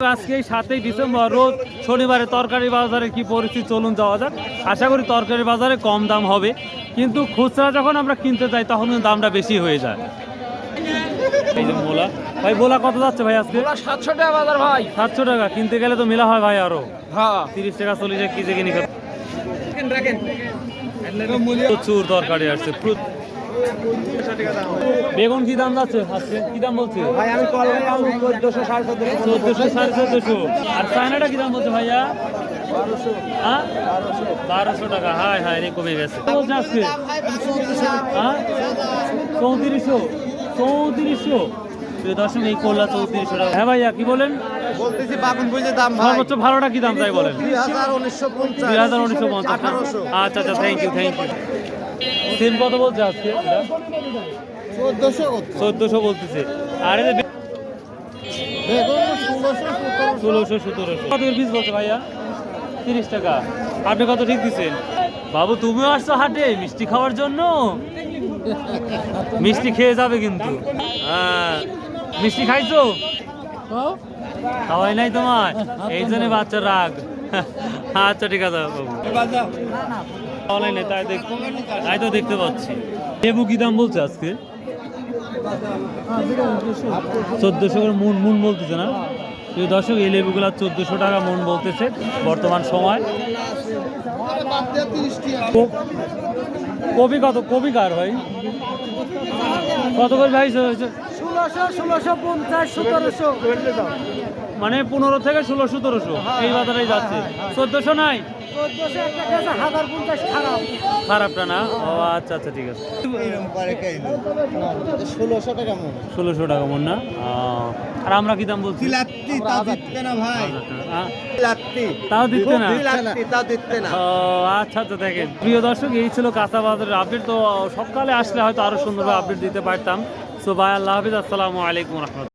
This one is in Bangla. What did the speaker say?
আজকে 7ই ডিসেম্বর রোজ শনিবারে তরকারি বাজারে কি পরিস্থিতি চলুন যাওয়া যাক। আশা করি তরকারি বাজারে কম দাম হবে, কিন্তু খুচরা যখন আমরা কিনতে যাই তখন কিন্তু দামটা বেশি হয়ে যায়। এই যে মোলা ভাই, মোলা কত যাচ্ছে ভাই আজকে? 700 টাকা বাজার ভাই। 700 টাকা কিনতে গেলে তো মেলা হয় ভাই, আরো হ্যাঁ 30 টাকা 40 টাকা কেজি কিনে প্রচুর তরকারি আসছে। বেগুন কি দাম যাচ্ছে আজকে, কি দাম বলছে ভাই? আমি কলমে আলু 1400 1450 1400 আর চায়নাটা কি দাম বলছে ভাইয়া? 1200 হ্যাঁ 1200 টাকা। হায় হায় রে, কমে গেছে। বলছে আজকে হ্যাঁ 3400 দশম এই করলা 3400 টাকা। হ্যাঁ ভাইয়া কি বলেন? বলতেছি বাগুন বুঝে দাম ভাই। সর্বোচ্চ ভালোটা কি দাম তাই বলেন? 2950 1950। 1800। আচ্ছা আচ্ছা, থ্যাংক ইউ। সিম কত বলছে আজকে? 1400 বলতেছে। আর এই যে 1600 কত পিস বলছে ভাইয়া? 30 টাকা। আপনি কত ঠিক দিচ্ছেন? বাবু তুমিও আসছো হাটে মিষ্টি খাওয়ার জন্য? মিষ্টি খেয়ে যাবে কিন্তু। হ্যাঁ, মিষ্টি খাইছো? খাওয়াই নাই তোমার, এই জন্য বাচ্চার রাগ। আচ্ছা ঠিক আছে বাবু, অনলাইনে তাই তো দেখতে পাচ্ছি। লেবু কি দাম বলছে আজকে? 1400 করে মন বলতেছে না? দর্শক এই লেবুগুলা 1400 টাকা মন বলতেছে বর্তমান সময়। কপি কত? কপি কার ভাই কত করে ভাই? 1650 1700 মানে 15 থেকে 16 1700 এই বাজারে যাচ্ছে। 1400 নাই? 1400 একটা কেজি 1050 খারাপ। খারাপটা না? ও আচ্ছা আচ্ছা ঠিক আছে। 1600 টাকা মন। 1600 টাকা মন না? আর আমরা কি দাম বলছি? তাও দিতে না ভাই। তাও দিতে না? তাও দিতে না। ও আচ্ছা আচ্ছা। দেখেন প্রিয় দর্শক, এই ছিল কাঁচা বাজারের আপডেট। তো সকালে আসলে হয়তো আরো সুন্দরভাবে আপডেট দিতে পারতাম। সো ভাই, আল্লাহ হাফিজ, আসসালামু আলাইকুম রহমতুল্লাহ।